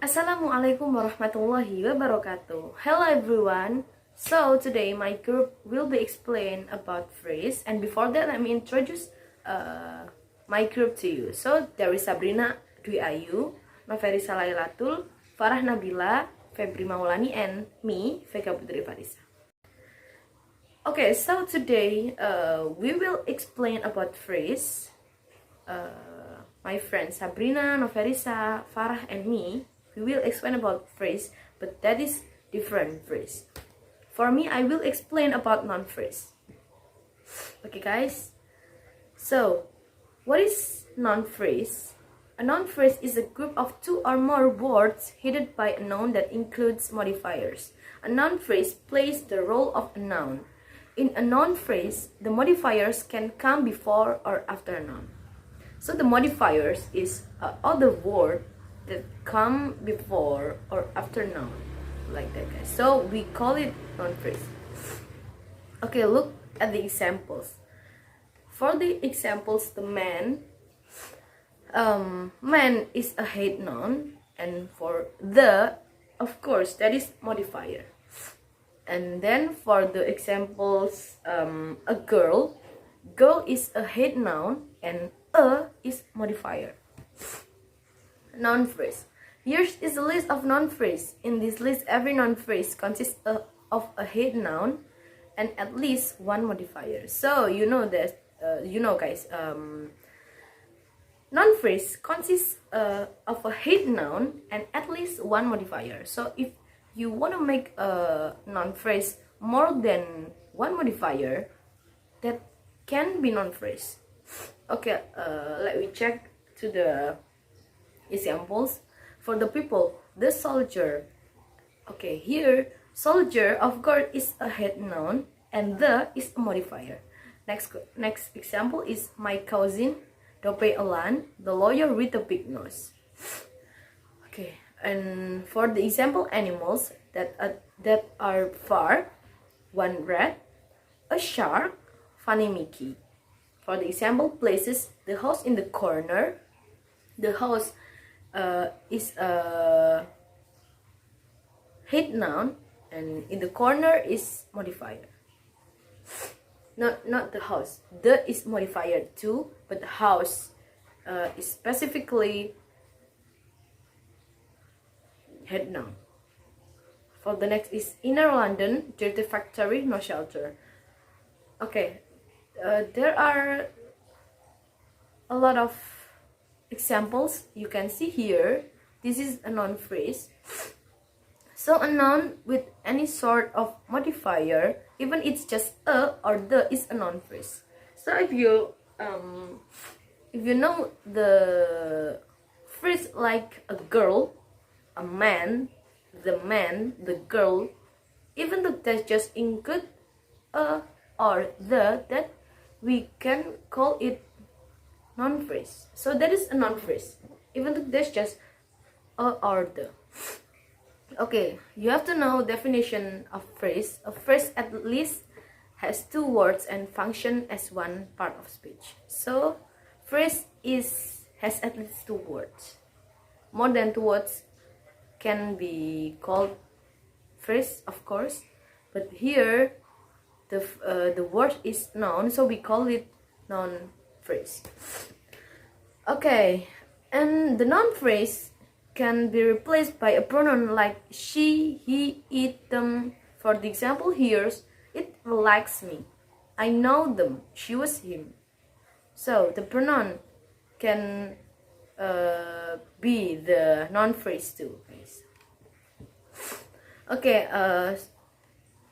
Assalamualaikum warahmatullahi wabarakatuh. Hello everyone. So today my group will be explain about phrase, and before that let me introduce my group to you. So there is Sabrina Dwi Ayu, Noverisa Lailatul, Farah Nabila, Febri Maulani, and me, Vega Putri Farisa. Okay, so today we will explain about phrase. My friends Sabrina, Noverisa, Farah, and me, we will explain about phrase, but that is different phrase. For me, I will explain about non-phrase. Okay, guys. So, what is non-phrase? A non-phrase is a group of two or more words headed by a noun that includes modifiers. A non-phrase plays the role of a noun. In a non-phrase, the modifiers can come before or after a noun. So the modifiers is other word that come before or after noun, like that, guys. So we call it non-phrase. Okay, look at the examples. For the examples, the man is a head noun, and for the, of course, that is modifier. And then for the examples, a girl is a head noun and a is modifier. Noun phrase. Here is a list of noun phrase. In this list, every noun phrase consists of a head noun and at least one modifier. So you know that, guys. Noun phrase consists of a head noun and at least one modifier. So if you want to make a noun phrase more than one modifier, that can be noun phrase. Okay, let me check to the examples. For the people, the soldier. Okay, here soldier of course is a head noun and the is a modifier. Next example is my cousin Dope Alan, the lawyer with a big nose. Okay, and for the example animals that are far, one rat, a shark, funny Mickey. For the example places, the house in the corner, the house is a head noun and in the corner is modifier. Not the house. The is modifier too, but the house is specifically head noun. For the next is inner London, dirty factory, no shelter. Okay, there are a lot of examples you can see here. This is a noun phrase. So a noun with any sort of modifier, even it's just a or the, is a noun phrase. So if you know the phrase like a girl, a man, the girl, even though that just include a or the, that we can call it non-phrase. So that is a non-phrase, even though there's just a or the. Okay, you have to know definition of phrase. A phrase at least has two words and function as one part of speech. So phrase has at least two words. More than two words can be called phrase, of course, but here the word is noun, so we call it noun phrase. Okay, and the noun phrase can be replaced by a pronoun like she, he, it, them. For the example here, it likes me, I know them, she was him. So the pronoun can be the noun phrase too, guys. Okay,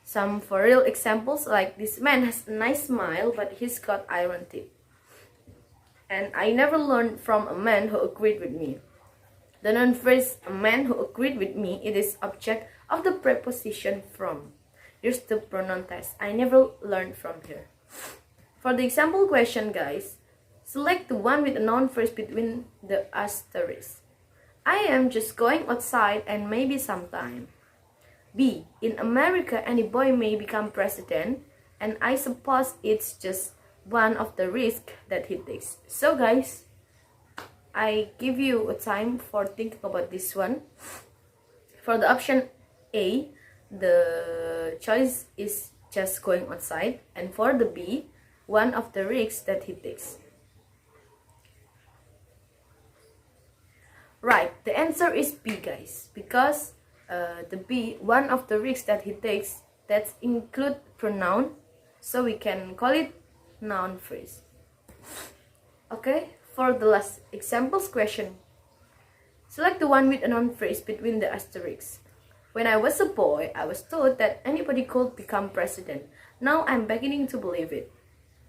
some for real examples like this man has a nice smile but he's got iron teeth. And I never learned from a man who agreed with me. The noun phrase a man who agreed with me, it is object of the preposition from. Here's the pronoun test. I never learned from here. For the example question, guys, select the one with a noun phrase between the asterisk. I am just going outside and maybe sometime. B. In America, any boy may become president, and I suppose it's just one of the risks that he takes. So guys, I give you a time for thinking about this one. For the option A, the choice is just going outside, and for the B, one of the risks that he takes. Right, the answer is B, guys, because the B, one of the risks that he takes, that include pronoun, so we can call it noun phrase. Okay, for the last examples question, select the one with a noun phrase between the asterisks. When I was a boy, I was told that anybody could become president. Now I'm beginning to believe it.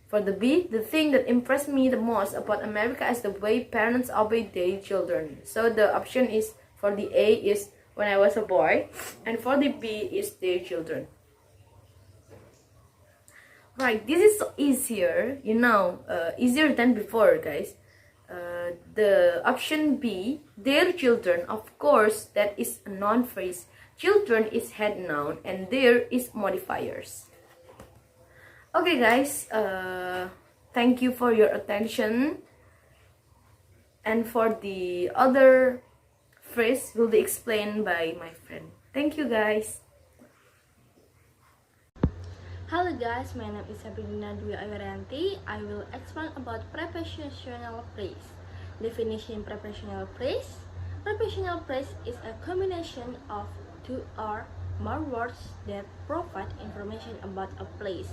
For the B, the thing that impressed me the most about America is the way parents obey their children. So the option is, for the A is when I was a boy, and for the B is their children. Right, this is easier, easier than before, guys. The option B, their children, of course, that is a noun phrase. Children is head noun and there is modifiers. Okay, guys, thank you for your attention. And for the other phrase will be explained by my friend. Thank you, guys. Hello guys, my name is Sabrina Dwi Ayurianti. I will explain about prepositional phrase. Definition prepositional phrase. Prepositional phrase is a combination of two or more words that provide information about a place,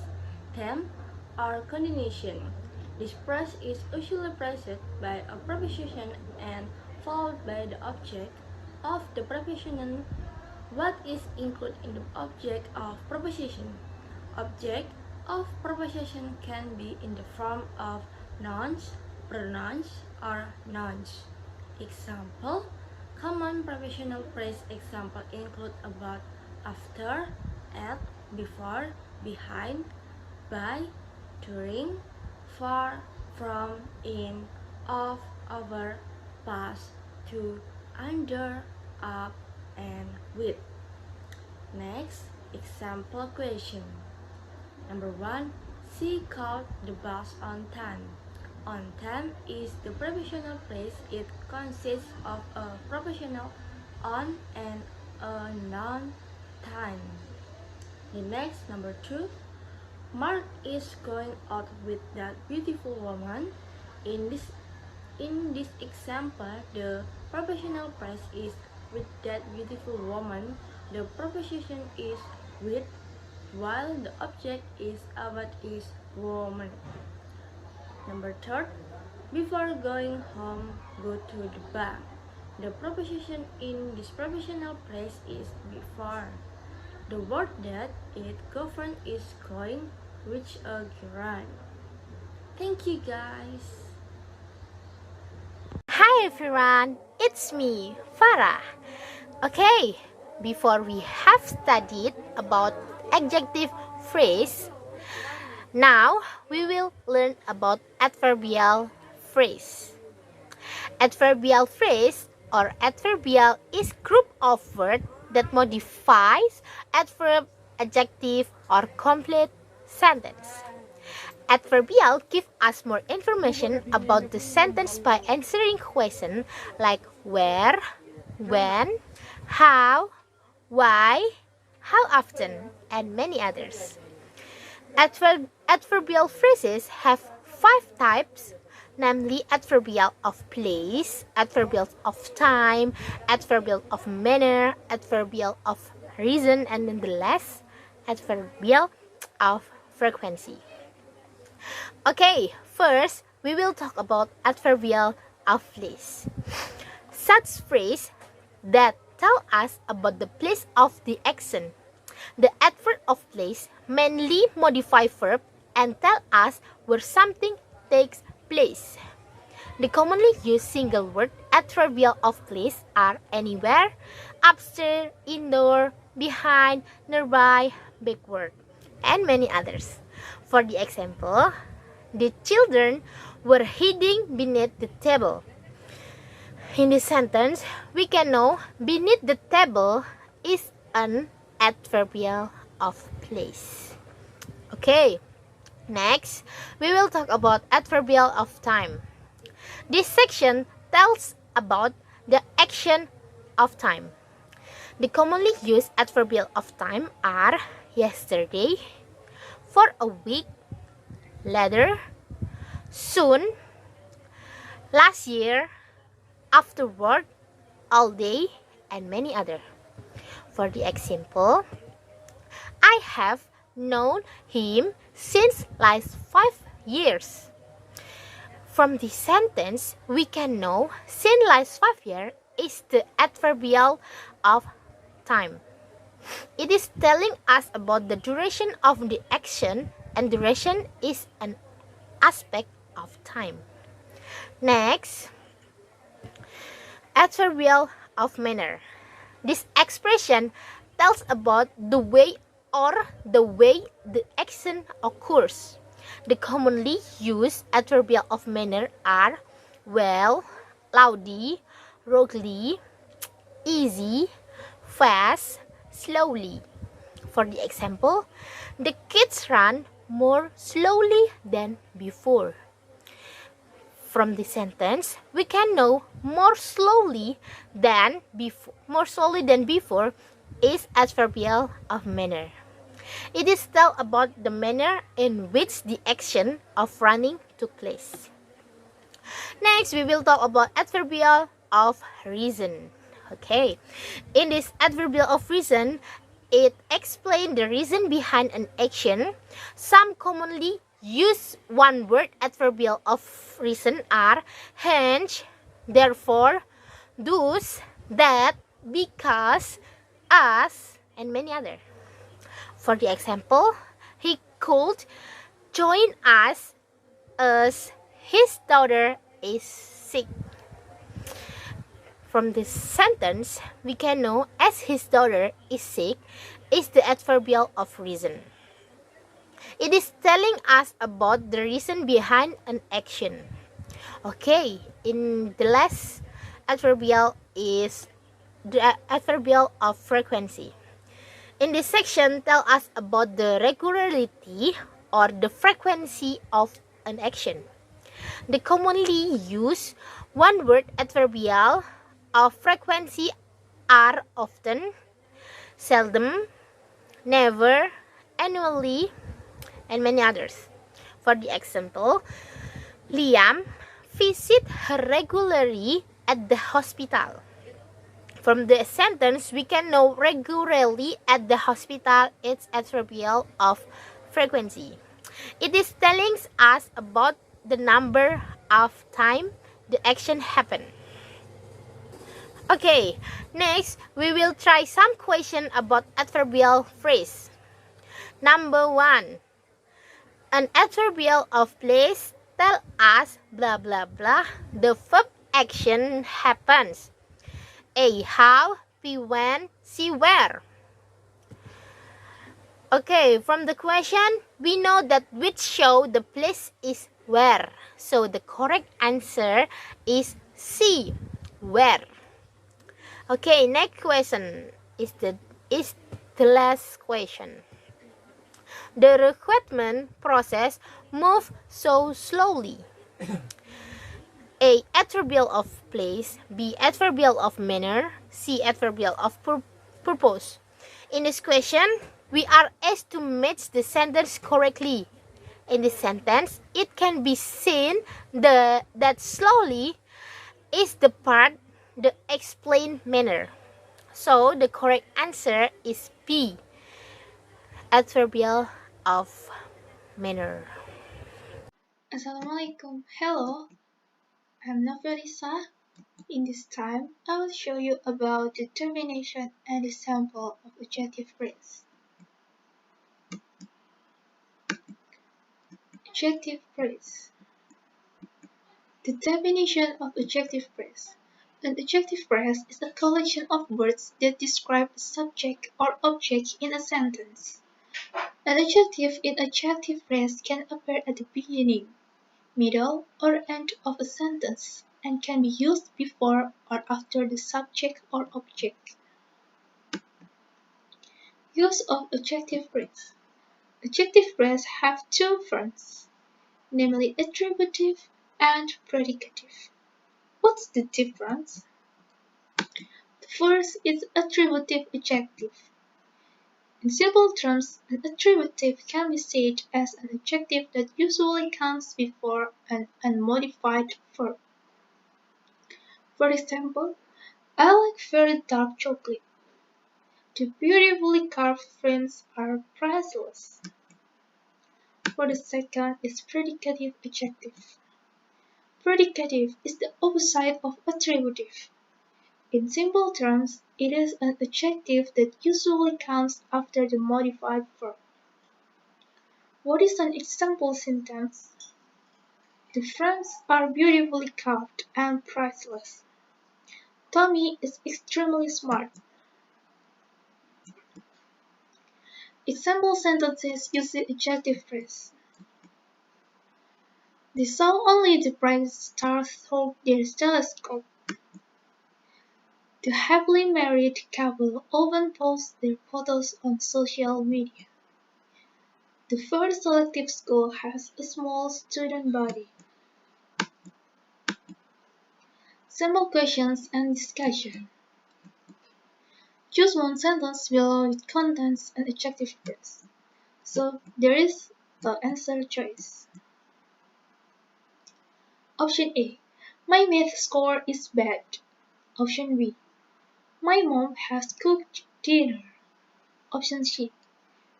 theme, or condition. This phrase is usually preceded by a preposition and followed by the object of the preposition. What is included in the object of preposition? Object of preposition can be in the form of nouns, pronouns, or nouns. Example: common prepositional phrase example include about, after, at, before, behind, by, during, for, from, in, of, over, past, to, under, up, and with. Next, example question. Number 1. She caught the bus on time. On time is the prepositional phrase. It consists of a prepositional on and a noun time. The next, number 2. Mark is going out with that beautiful woman. In this example, the prepositional phrase is with that beautiful woman. The preposition is with, while the object is about is woman. Number 3. Before going home, go to the bank. The preposition in this prepositional phrase is before. The word that it governs is going, which a gerund. Thank you, guys. Hi everyone, it's me, Farah. Okay, before we have studied about adjective phrase, now we will learn about adverbial phrase. Adverbial phrase or adverbial is group of words that modifies adverb, adjective, or complete sentence. Adverbial give us more information about the sentence by answering questions like where, when, how, why, how often, and many others. Adverbial phrases have 5 types, namely adverbial of place, adverbial of time, adverbial of manner, adverbial of reason, and then the last, adverbial of frequency. Okay, first we will talk about adverbial of place. Such phrase that tell us about the place of the action. The adverb of place mainly modify verb and tell us where something takes place. The commonly used single word adverbial of place are anywhere, upstairs, indoor, behind, nearby, backward, and many others. For the example, the children were hiding beneath the table. In this sentence, we can know beneath the table is an adverbial of place. Okay, next we will talk about adverbial of time. This section tells about the action of time. The commonly used adverbial of time are yesterday, for a week, later, soon, last year, afterward, all day, and many other. For the example, I have known him since last 5 years. From this sentence, we can know since last 5 years is the adverbial of time. It is telling us about the duration of the action, and duration is an aspect of time. Next, adverbial of manner. This expression tells about the way the action occurs. The commonly used adverbial of manner are well, loudly, ruggedly, easy, fast, slowly. For the example, the kids run more slowly than before. From the sentence, we can know more slowly than before is adverbial of manner. It is tell about the manner in which the action of running took place. Next, we will talk about adverbial of reason. Okay, in this adverbial of reason, it explains the reason behind an action. Some commonly used one-word adverbial of reason are hence, therefore, thus, that, because, as, and many other. For the example, he could join us as his daughter is sick. From this sentence, we can know as his daughter is sick is the adverbial of reason. It is telling us about the reason behind an action. Okay, in the last adverbial is the adverbial of frequency. In this section, tell us about the regularity or the frequency of an action. The commonly used one-word adverbial of frequency are often, seldom, never, annually, and many others. For the example, Liam visit her regularly at the hospital. From the sentence, we can know regularly at the hospital is adverbial of frequency. It is telling us about the number of time the action happened. Okay, next we will try some question about adverbial phrase. Number 1. An adverbial of place tell us blah blah blah. The verb action happens. A. How, B. When, C. Where. Okay, from the question, we know that which show the place is where. So the correct answer is C. Where. Okay, next question is the last question. The recruitment process moves so slowly. A. Adverbial of place, B. Adverbial of manner, C. Adverbial of purpose. In this question, we are asked to match the sentence correctly. In this sentence, it can be seen that slowly is the part the explained manner. So the correct answer is B. Adverbial of manner. Assalamualaikum. Hello, I'm Novelisa. In this time, I will show you about the termination and the sample of adjective phrase. Adjective phrase. The definition of adjective phrase. An adjective phrase is a collection of words that describe a subject or object in a sentence. An adjective in adjective phrase can appear at the beginning, middle, or end of a sentence and can be used before or after the subject or object. Use of adjective phrase. Adjective phrase have two forms, namely attributive and predicative. What's the difference? The first is attributive adjective. In simple terms, an attributive can be said as an adjective that usually comes before an unmodified verb. For example, I like very dark chocolate. The beautifully carved frames are priceless. For the second is predicative adjective. Predicative is the opposite of attributive. In simple terms, it is an adjective that usually comes after the modified verb. What is an example sentence? The frames are beautifully carved and priceless. Tommy is extremely smart. Example sentences use the adjective phrase. They saw only the bright stars through their telescope. The happily married couple often post their photos on social media. The first selective school has a small student body. Sample questions and discussion. Choose one sentence below which contains an adjective phrase. So there is the answer choice. Option A. My math score is bad. Option B. My mom has cooked dinner. Option C.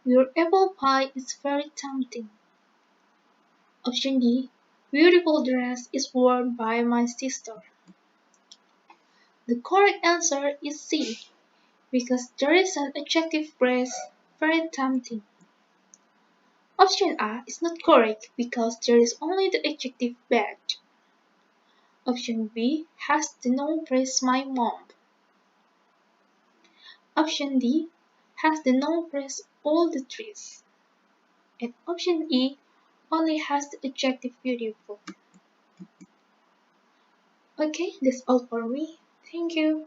Your apple pie is very tempting. Option D. Beautiful dress is worn by my sister. The correct answer is C, because there is an adjective phrase very tempting. Option A is not correct because there is only the adjective bad. Option B has the noun phrase my mom. Option D has the noun phrase all the trees. And option E only has the adjective beautiful. Okay, that's all for me. Thank you.